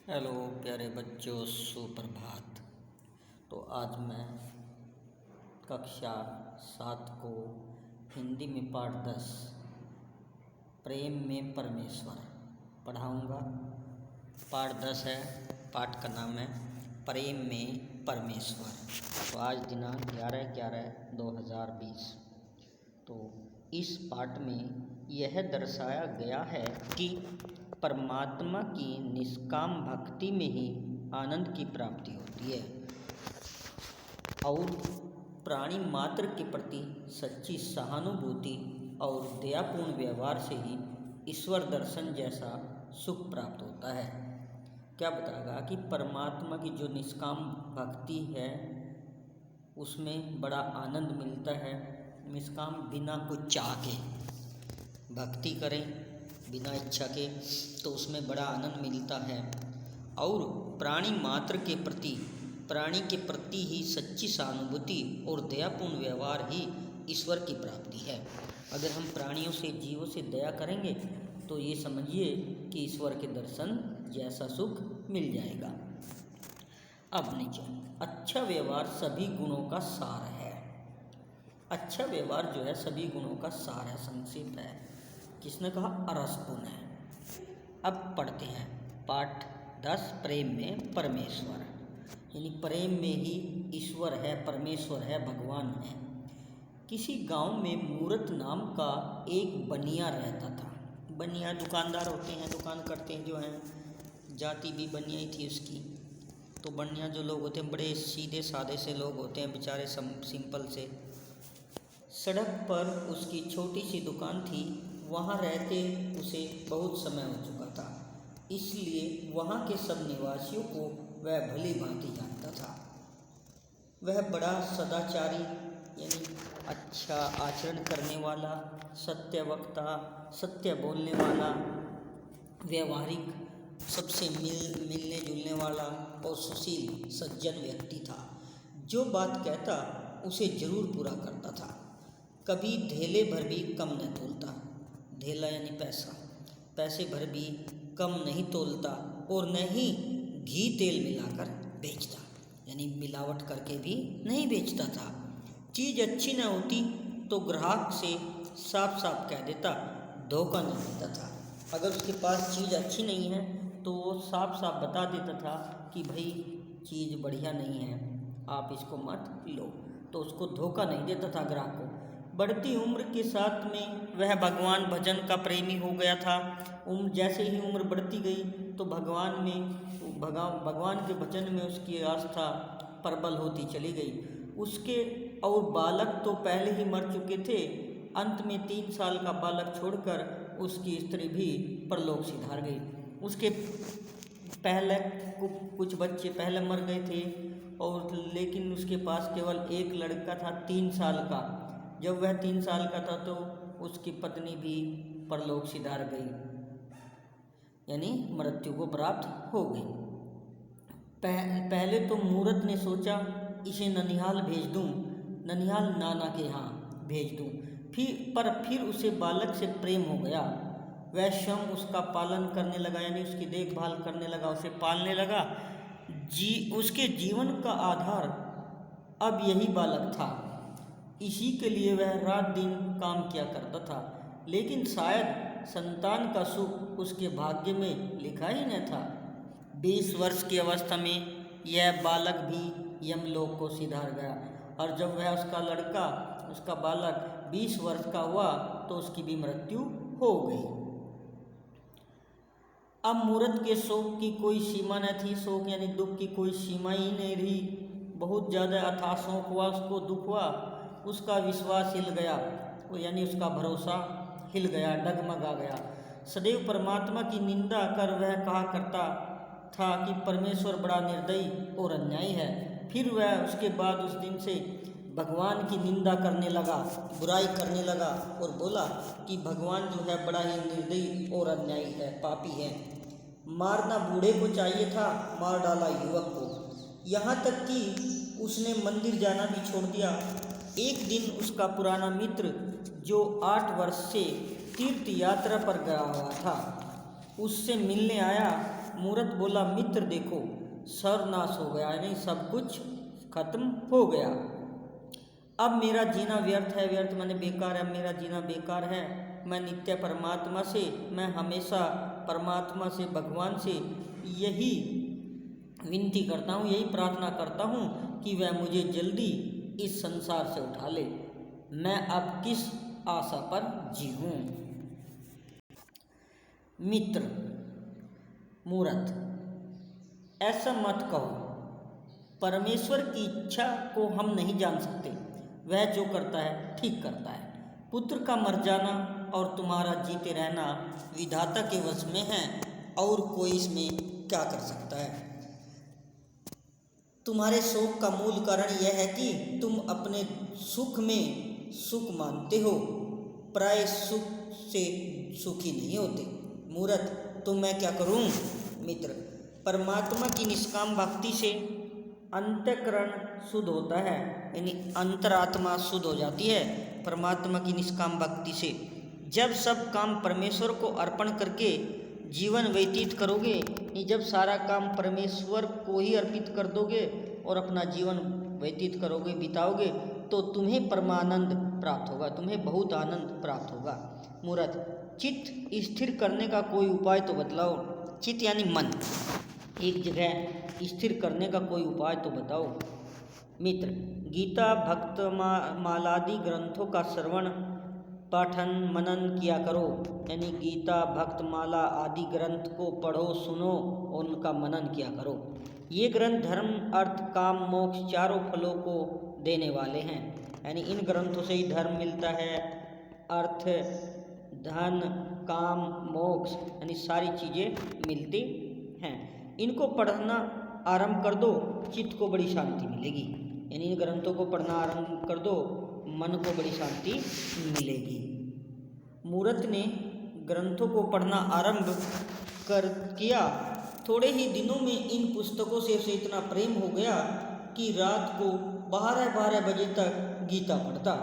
Hello प्यारे बच्चों, सुप्रभात। तो आज मैं कक्षा 7 को हिंदी में पाठ 10 प्रेम में परमेश्वर पढ़ाऊँगा। पाठ 10 है, पाठ का नाम है प्रेम में परमेश्वर। तो आज दिनांक 11/11/2020। तो इस पाठ में यह दर्शाया गया है कि परमात्मा की निष्काम भक्ति में ही आनंद की प्राप्ति होती है और प्राणी मात्र के प्रति सच्ची सहानुभूति और दयापूर्ण व्यवहार से ही ईश्वर दर्शन जैसा सुख प्राप्त होता है। क्या बताएगा कि परमात्मा की जो निष्काम भक्ति है उसमें बड़ा आनंद मिलता है। निष्काम बिना कुछ चाह के भक्ति करें बिना इच्छा के, तो उसमें बड़ा आनंद मिलता है और प्राणी के प्रति ही सच्ची सहानुभूति और दयापूर्ण व्यवहार ही ईश्वर की प्राप्ति है। अगर हम प्राणियों से, जीवों से दया करेंगे तो ये समझिए कि ईश्वर के दर्शन जैसा सुख मिल जाएगा। अब नीचे, अच्छा व्यवहार सभी गुणों का सार है। अच्छा व्यवहार जो है सभी गुणों का सार है, संक्षिप्त है। किसने कहा? अरस्तु ने। अब पढ़ते हैं पाठ 10 प्रेम में परमेश्वर। यानी प्रेम में ही ईश्वर है, परमेश्वर है, भगवान है। किसी गांव में मूरत नाम का एक बनिया रहता था। बनिया दुकानदार होते हैं, दुकान करते हैं जो हैं, जाति भी बनिया ही थी उसकी। तो बनिया जो लोग होते हैं बड़े सीधे साधे से लोग होते हैं, बेचारे सिंपल से। सड़क पर उसकी छोटी सी दुकान थी। वहाँ रहते उसे बहुत समय हो चुका था, इसलिए वहाँ के सब निवासियों को वह भली भांति जानता था। वह बड़ा सदाचारी यानी अच्छा आचरण करने वाला, सत्यवक्ता, सत्य बोलने वाला, व्यवहारिक, सबसे मिलने जुलने वाला और सुशील सज्जन व्यक्ति था। जो बात कहता उसे जरूर पूरा करता था। कभी धेले भर भी कम न तोलता। धेला यानी पैसा, पैसे भर भी कम नहीं तोलता और न ही घी तेल मिलाकर बेचता, यानी मिलावट करके भी नहीं बेचता था। चीज़ अच्छी न होती तो ग्राहक से साफ साफ कह देता, धोखा नहीं देता था। अगर उसके पास चीज़ अच्छी नहीं है तो वो साफ साफ बता देता था कि भाई चीज़ बढ़िया नहीं है, आप इसको मत लो। तो उसको धोखा नहीं देता था ग्राहक को। बढ़ती उम्र के साथ में वह भगवान भजन का प्रेमी हो गया था। जैसे ही उम्र बढ़ती गई तो भगवान के भजन में उसकी आस्था प्रबल होती चली गई। उसके और बालक तो पहले ही मर चुके थे। अंत में 3 साल का बालक छोड़कर उसकी स्त्री भी परलोक सिधार गई। उसके पहले कुछ बच्चे पहले मर गए थे और लेकिन उसके पास केवल एक लड़का था 3 साल का। जब वह 3 साल का था तो उसकी पत्नी भी परलोक सिधार गई, यानी मृत्यु को प्राप्त हो गई। पहले तो मूरत ने सोचा इसे ननिहाल भेज दूं, ननिहाल नाना के यहाँ भेज दूं। फिर उसे बालक से प्रेम हो गया। वह स्वयं उसका पालन करने लगा, यानी उसकी देखभाल करने लगा, उसे पालने लगा। उसके जीवन का आधार अब यही बालक था। इसी के लिए वह रात दिन काम किया करता था, लेकिन शायद संतान का सुख उसके भाग्य में लिखा ही न था। 20 वर्ष की अवस्था में यह बालक भी यमलोक को सिधार गया और जब वह उसका बालक 20 वर्ष का हुआ तो उसकी भी मृत्यु हो गई। अब मूरत के शोक की कोई सीमा न थी। शोक यानी दुख की कोई सीमा ही नहीं रही। बहुत ज़्यादा अथाह शोक हुआ, उसको दुख हुआ। उसका विश्वास हिल गया, यानी उसका भरोसा हिल गया, डगमगा गया। सदैव परमात्मा की निंदा कर वह कहा करता था कि परमेश्वर बड़ा निर्दयी और अन्यायी है। फिर वह उसके बाद उस दिन से भगवान की निंदा करने लगा, बुराई करने लगा और बोला कि भगवान जो है बड़ा ही निर्दयी और अन्यायी है, पापी है। मारना बूढ़े को चाहिए था, मार डाला युवक को। यहाँ तक कि उसने मंदिर जाना भी छोड़ दिया। एक दिन उसका पुराना मित्र जो 8 वर्ष से तीर्थ यात्रा पर गया हुआ था, उससे मिलने आया। मूरत बोला, मित्र देखो, सर्वनाश हो गया, यानी सब कुछ खत्म हो गया। अब मेरा जीना व्यर्थ है, व्यर्थ माने बेकार है, मेरा जीना बेकार है। मैं नित्य परमात्मा से, मैं हमेशा परमात्मा से, भगवान से यही विनती करता हूँ, यही प्रार्थना करता हूँ कि वह मुझे जल्दी इस संसार से उठा ले। मैं अब किस आशा पर जीऊँ। मित्र, मूरत, ऐसा मत कहो। परमेश्वर की इच्छा को हम नहीं जान सकते। वह जो करता है ठीक करता है। पुत्र का मर जाना और तुम्हारा जीते रहना विधाता के वश में है, और कोई इसमें क्या कर सकता है। तुम्हारे शोक का मूल कारण यह है कि तुम अपने सुख में सुख मानते हो, प्राय सुख से सुखी नहीं होते। मूरत, तो मैं क्या करूं। मित्र, परमात्मा की निष्काम भक्ति से अंतःकरण शुद्ध होता है, यानी अंतरात्मा शुद्ध हो जाती है परमात्मा की निष्काम भक्ति से। जब सब काम परमेश्वर को अर्पण करके जीवन व्यतीत करोगे, जब सारा काम परमेश्वर को ही अर्पित कर दोगे और अपना जीवन व्यतीत करोगे, बिताओगे, तो तुम्हें परमानंद प्राप्त होगा, तुम्हें बहुत आनंद प्राप्त होगा। मूरत, चित्त स्थिर करने का कोई उपाय तो बतलाओ। चित्त यानी मन, एक जगह स्थिर करने का कोई उपाय तो बताओ। मित्र, गीता, भक्त मालादि ग्रंथों का श्रवण, पठन, मनन किया करो, यानी गीता, भक्त माला आदि ग्रंथ को पढ़ो, सुनो और उनका मनन किया करो। ये ग्रंथ धर्म, अर्थ, काम, मोक्ष चारों फलों को देने वाले हैं, यानी इन ग्रंथों से ही धर्म मिलता है, अर्थ, धन, काम, मोक्ष, यानी सारी चीज़ें मिलती हैं। इनको पढ़ना आरंभ कर दो, चित्त को बड़ी शांति मिलेगी। यानी इन ग्रंथों को पढ़ना आरंभ कर दो, मन को बड़ी शांति मिलेगी। मूरत ने ग्रंथों को पढ़ना आरंभ कर किया। थोड़े ही दिनों में इन पुस्तकों से उसे इतना प्रेम हो गया कि रात को 12-12 बजे तक गीता पढ़ता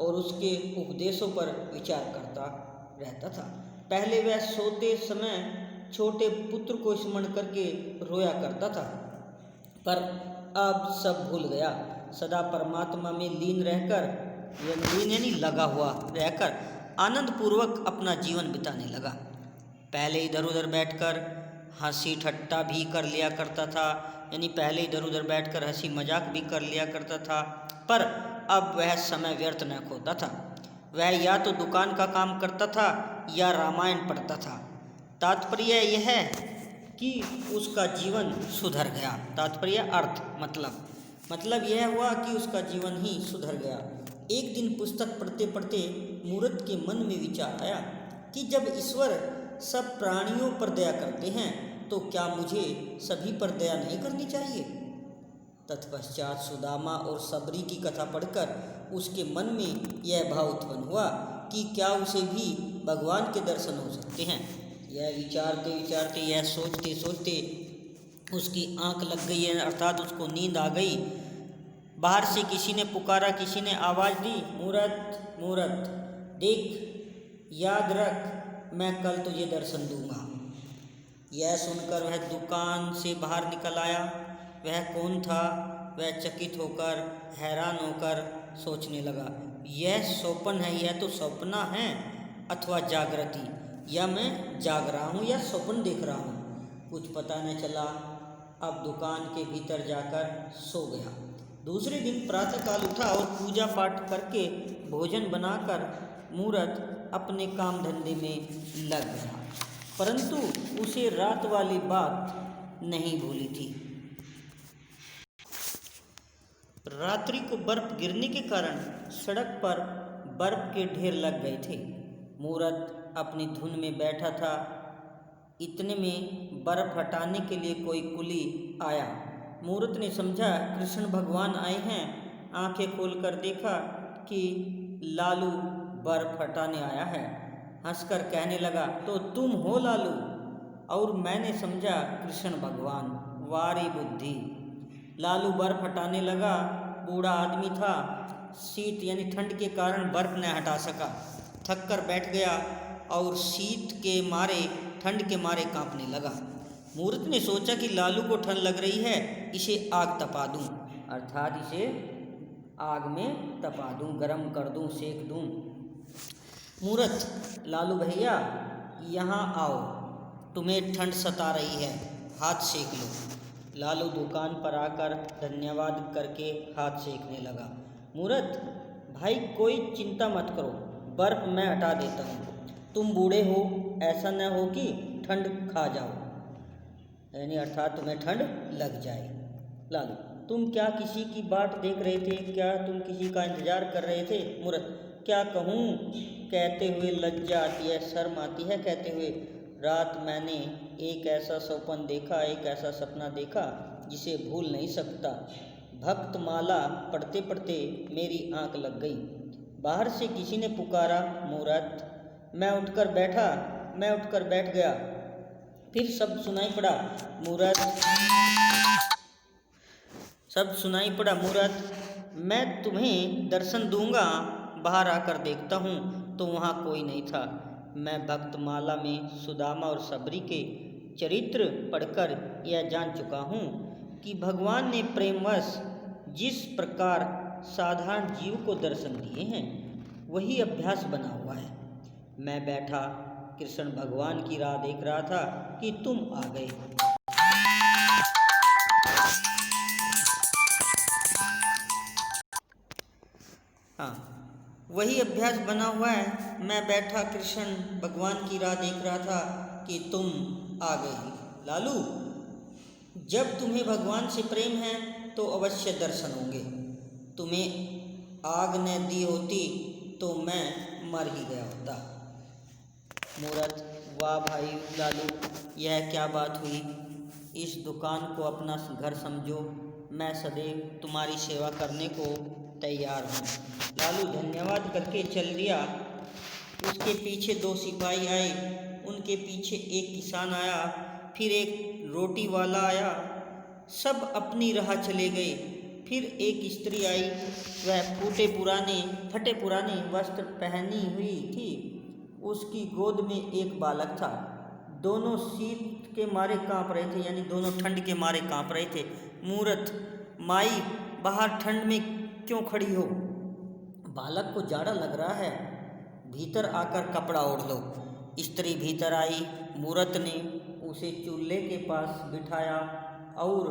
और उसके उपदेशों पर विचार करता रहता था। पहले वह सोते समय छोटे पुत्र को स्मरण करके रोया करता था, पर अब सब भूल गया। सदा परमात्मा में लीन रहकर, लीन यानी लगा हुआ रहकर, आनंद पूर्वक अपना जीवन बिताने लगा। पहले इधर उधर बैठकर हंसी ठट्टा भी कर लिया करता था, यानी पहले इधर उधर बैठकर हंसी मजाक भी कर लिया करता था, पर अब वह समय व्यर्थ न खोता था। वह या तो दुकान का काम करता था या रामायण पढ़ता था। तात्पर्य यह है कि उसका जीवन सुधर गया। तात्पर्य अर्थ मतलब यह हुआ कि उसका जीवन ही सुधर गया। एक दिन पुस्तक पढ़ते पढ़ते मूरत के मन में विचार आया कि जब ईश्वर सब प्राणियों पर दया करते हैं तो क्या मुझे सभी पर दया नहीं करनी चाहिए। तत्पश्चात सुदामा और सबरी की कथा पढ़कर उसके मन में यह भाव उत्पन्न हुआ कि क्या उसे भी भगवान के दर्शन हो सकते हैं। यह विचारते विचारते, यह सोचते सोचते उसकी आंख लग गई है, अर्थात उसको नींद आ गई। बाहर से किसी ने पुकारा, किसी ने आवाज़ दी, मूरत मूरत देख, याद रख, मैं कल तुझे दर्शन दूंगा। यह सुनकर वह दुकान से बाहर निकल आया। वह कौन था? वह चकित होकर, हैरान होकर सोचने लगा, यह स्वप्न है, यह तो सपना है अथवा जागृति, या मैं जाग रहा हूँ या स्वप्न देख रहा हूँ, कुछ पता न चला। अब दुकान के भीतर जाकर सो गया। दूसरे दिन प्रातःकाल उठा और पूजा पाठ करके भोजन बनाकर मूरत अपने काम धंधे में लग गया, परंतु उसे रात वाली बात नहीं भूली थी। रात्रि को बर्फ गिरने के कारण सड़क पर बर्फ के ढेर लग गए थे। मूरत अपनी धुन में बैठा था। इतने में बर्फ हटाने के लिए कोई कुली आया। मूरत ने समझा कृष्ण भगवान आए हैं। आंखें खोलकर देखा कि लालू बर्फ हटाने आया है। हंसकर कहने लगा, तो तुम हो लालू? और मैंने समझा कृष्ण भगवान। वारी बुद्धि। लालू बर्फ हटाने लगा। बूढ़ा आदमी था। शीत यानी ठंड के कारण बर्फ न हटा सका, थक कर बैठ गया और शीत के मारे ठंड के मारे कांपने लगा। मूर्त ने सोचा कि लालू को ठंड लग रही है, इसे आग तपा दूं, अर्थात इसे आग में तपा दूं, गरम कर दूं, सेक दूं। मूर्त, लालू भैया यहाँ आओ, तुम्हें ठंड सता रही है, हाथ सेक लो। लालू दुकान पर आकर धन्यवाद करके हाथ सेकने लगा। मूर्त, भाई कोई चिंता मत करो, बर्फ मैं हटा देता हूँ। तुम बूढ़े हो, ऐसा न हो कि ठंड खा जाओ, यानी अर्थात तुम्हें ठंड लग जाए। लालू, तुम क्या किसी की बाट देख रहे थे? क्या तुम किसी का इंतजार कर रहे थे? मूर्त, क्या कहूँ कहते हुए लज्जा आती है, शर्म आती है कहते हुए। रात मैंने एक ऐसा सपन देखा, एक ऐसा सपना देखा जिसे भूल नहीं सकता। भक्त माला पढ़ते पढ़ते मेरी आंख लग गई। बाहर से किसी ने पुकारा, मूर्त। मैं उठकर बैठ गया। फिर शब्द सुनाई पड़ा, मूर्त। शब्द सुनाई पड़ा, मूर्त, मैं तुम्हें दर्शन दूंगा। बाहर आकर देखता हूँ तो वहाँ कोई नहीं था। मैं भक्तमाला में सुदामा और सबरी के चरित्र पढ़कर यह जान चुका हूँ कि भगवान ने प्रेमवश जिस प्रकार साधारण जीव को दर्शन दिए हैं, वही अभ्यास बना हुआ है। मैं बैठा कृष्ण भगवान की राह देख रहा था कि तुम आ गए। हाँ, वही अभ्यास बना हुआ है। मैं बैठा कृष्ण भगवान की राह देख रहा था कि तुम आ गए। लालू, जब तुम्हें भगवान से प्रेम है तो अवश्य दर्शन होंगे। तुम्हें आग न दी होती तो मैं मर ही गया होता। मूर्त, वाह भाई लालू, यह क्या बात हुई? इस दुकान को अपना घर समझो, मैं सदैव तुम्हारी सेवा करने को तैयार हूँ। लालू धन्यवाद करके चल दिया। उसके पीछे 2 सिपाही आए, उनके पीछे एक किसान आया, फिर एक रोटी वाला आया। सब अपनी राह चले गए। फिर एक स्त्री आई, वह फटे पुराने वस्त्र पहनी हुई थी। उसकी गोद में एक बालक था। दोनों शीत के मारे कांप रहे थे, यानी दोनों ठंड के मारे कांप रहे थे। मूर्त, माई बाहर ठंड में क्यों खड़ी हो? बालक को जाड़ा लग रहा है, भीतर आकर कपड़ा ओढ़ लो। स्त्री भीतर आई। मूर्त ने उसे चूल्हे के पास बिठाया और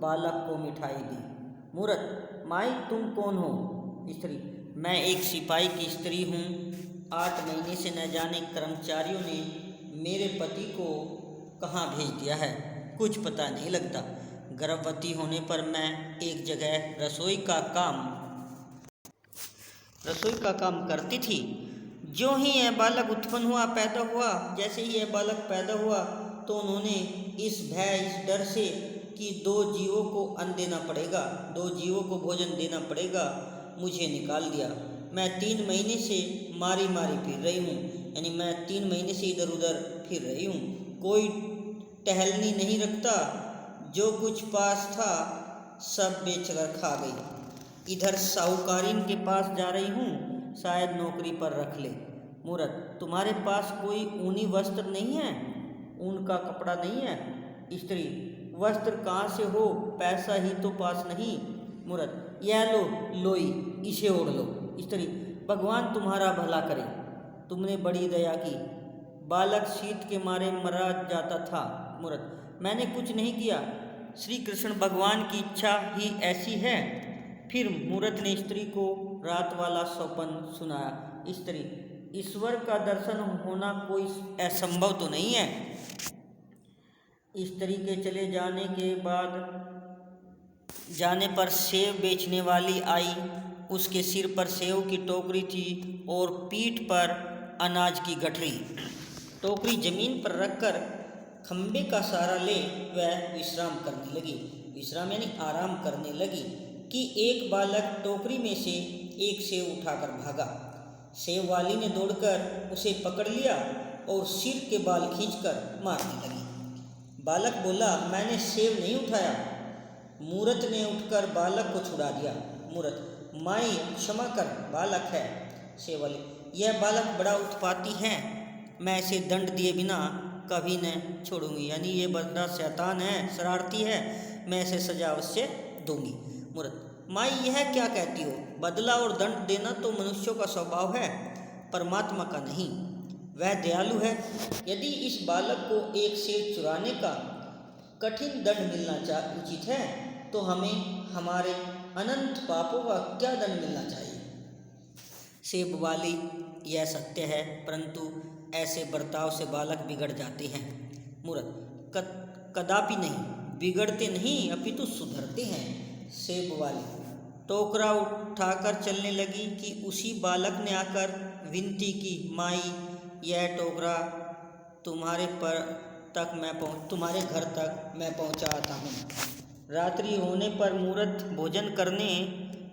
बालक को मिठाई दी। मूर्त, माई तुम कौन हो? स्त्री, मैं एक सिपाही की स्त्री हूँ। 8 महीने से न जाने कर्मचारियों ने मेरे पति को कहाँ भेज दिया है, कुछ पता नहीं लगता। गर्भवती होने पर मैं एक जगह रसोई का काम करती थी। जो ही यह बालक उत्पन्न पैदा हुआ, जैसे ही यह बालक पैदा हुआ तो उन्होंने इस डर से कि 2 जीवों को अन्न देना पड़ेगा, 2 जीवों को भोजन देना पड़ेगा, मुझे निकाल दिया। मैं 3 महीने से मारी फिर रही हूँ, यानी मैं 3 महीने से इधर उधर फिर रही हूँ। कोई टहलनी नहीं रखता। जो कुछ पास था सब बेचकर खा गई। इधर साहूकारीन के पास जा रही हूँ, शायद नौकरी पर रख ले। मूर्त, तुम्हारे पास कोई ऊनी वस्त्र नहीं है? ऊन का कपड़ा नहीं है? स्त्री, वस्त्र कहाँ से हो, पैसा ही तो पास नहीं। मूर्त, यह लो लोई, इसे ओढ़ लो। स्त्री, भगवान तुम्हारा भला करे, तुमने बड़ी दया की। बालक शीत के मारे मरा जाता था। मूर्त, मैंने कुछ नहीं किया, श्री कृष्ण भगवान की इच्छा ही ऐसी है। फिर मूर्त ने स्त्री को रात वाला सपन सुनाया। स्त्री, ईश्वर का दर्शन होना कोई असंभव तो नहीं है। स्त्री के चले जाने पर सेव बेचने वाली आई। उसके सिर पर सेव की टोकरी थी और पीठ पर अनाज की गठरी। टोकरी जमीन पर रखकर खंबे का सहारा ले वह विश्राम करने लगी। विश्राम यानी आराम करने लगी कि एक बालक टोकरी में से एक सेव उठाकर भागा। सेव वाली ने दौड़कर उसे पकड़ लिया और सिर के बाल खींचकर मारने लगी। बालक बोला, मैंने सेव नहीं उठाया। मूर्त ने उठकर बालक को छुड़ा दिया। मूर्त, माई क्षमा कर, बालक है। सेव वाली, यह बालक बड़ा उत्पाती है, मैं इसे दंड दिए बिना कभी न छोड़ूंगी। यानी ये बड़ा शैतान है, शरारती है, मैं इसे सजा अवश्य दूंगी। मूर्त, माई यह क्या कहती हो? बदला और दंड देना तो मनुष्यों का स्वभाव है, परमात्मा का नहीं। वह दयालु है। यदि इस बालक को एक सेब चुराने का कठिन दंड मिलना उचित है, तो हमें हमारे अनंत पापों का क्या दंड मिलना चाहिए? सेब वाली, यह सत्य है, परंतु ऐसे बर्ताव से बालक बिगड़ जाते हैं। मूर्त, कदापि नहीं, बिगड़ते नहीं अपितु सुधरते हैं। सेब वाली टोकरा उठाकर चलने लगी कि उसी बालक ने आकर विनती की, माई यह टोकरा तुम्हारे घर तक मैं पहुंचाता हूँ। रात्रि होने पर मूर्त भोजन करने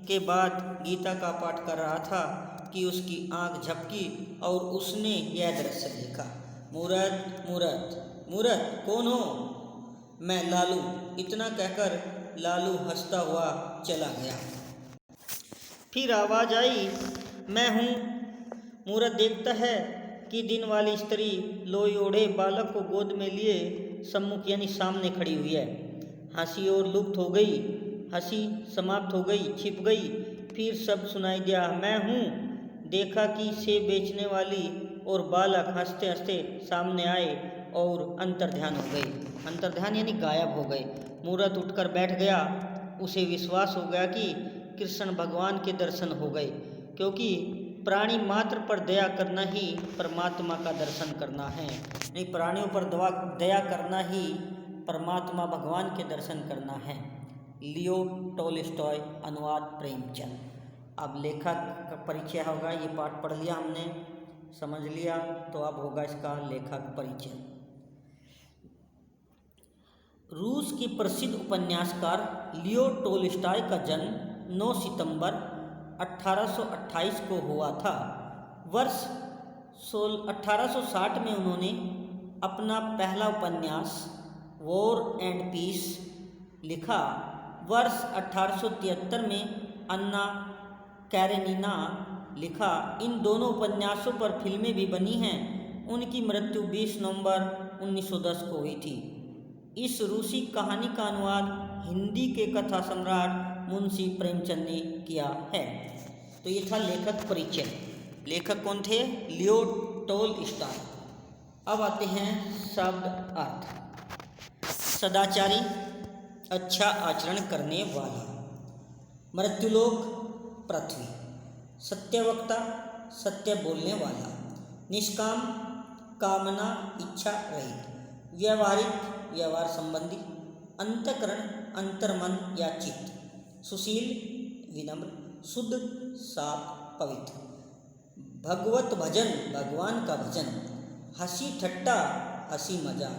के बाद गीता का पाठ कर रहा था कि उसकी आंख झपकी और उसने यह दृश्य देखा। मूर्त, मूर्त, मूर्त, कौन हो? मैं लालू। इतना कहकर लालू हंसता हुआ चला गया। फिर आवाज़ आई, मैं हूँ। मूर्त देखता है कि दिन वाली स्त्री लोई ओढ़े बालक को गोद में लिए सम्मुख यानी सामने खड़ी हुई है। हंसी और लुप्त हो गई, हंसी समाप्त हो गई, छिप गई। फिर शब्द सुनाई दिया, मैं हूँ। देखा कि सेब बेचने वाली और बालक हंसते हंसते सामने आए और अंतर्ध्यान हो गए। अंतर्ध्यान यानी गायब हो गए। मूर्त उठकर बैठ गया। उसे विश्वास हो गया कि कृष्ण भगवान के दर्शन हो गए, क्योंकि प्राणी मात्र पर दया करना ही परमात्मा का दर्शन करना है। नहीं, प्राणियों पर दया करना ही परमात्मा भगवान के दर्शन करना है। लियो टोल्स्टॉय, अनुवाद प्रेमचंद। अब लेखक का परिचय होगा। ये पाठ पढ़ लिया हमने, समझ लिया, तो अब होगा इसका लेखक परिचय। रूस के प्रसिद्ध उपन्यासकार लियो टोल्स्टॉय का जन्म 9 सितंबर 1828 को हुआ था। वर्ष 1860 में उन्होंने अपना पहला उपन्यास वॉर एंड पीस लिखा। वर्ष 1873 में अन्ना कैरेनिना लिखा। इन दोनों उपन्यासों पर फिल्में भी बनी हैं। उनकी मृत्यु 20 नवंबर 1910 को हुई थी। इस रूसी कहानी का अनुवाद हिंदी के कथा सम्राट मुंशी प्रेमचंद ने किया है। तो ये था लेखक परिचय। लेखक कौन थे? लियो टोल्स्टॉय। अब आते हैं शब्द अर्थ। सदाचारी, अच्छा आचरण करने वाला। मृत्युलोक, पृथ्वी। सत्यवक्ता, सत्य बोलने वाला। निष्काम, कामना इच्छा रहित। व्यवहारिक, व्यवहार संबंधी। अंतःकरण, अंतर्मन या चित्त। सुशील, विनम्र। शुद्ध, साफ, पवित्र। भगवत भजन, भगवान का भजन। हंसी ठट्टा, हंसी मजाक।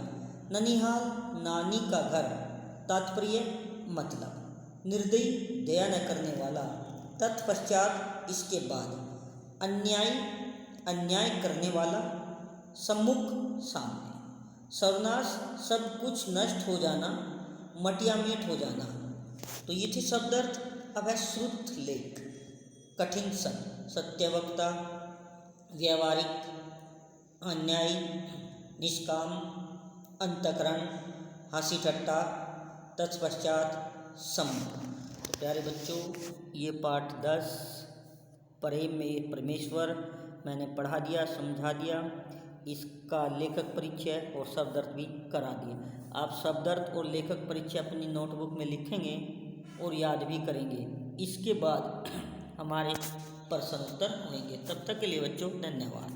ननिहाल, नानी का घर। तात्पर्य, मतलब। निर्दयी, दया न करने वाला। तत्पश्चात, इसके बाद। अन्यायी, अन्याय करने वाला। सम्मुख, सामने। सर्वनाश, सब कुछ नष्ट हो जाना, मटियामेट हो जाना। तो ये थे शब्द अर्थ। अब है श्रुत लेख। कठिन शब्द। सत्यवक्ता, व्यवहारिक, अन्यायी, निष्काम, अंतःकरण, हंसी ठट्टा, तत्पश्चात, सम्मुख। तो प्यारे बच्चों, ये पाठ 10 प्रेम में परमेश्वर मैंने पढ़ा दिया, समझा दिया। इसका लेखक परिचय और शब्द अर्थ भी करा दिया। आप शब्द अर्थ और लेखक परिचय अपनी नोटबुक में लिखेंगे और याद भी करेंगे। इसके बाद हमारे प्रश्न उत्तर होंगे। तब तक के लिए बच्चों धन्यवाद।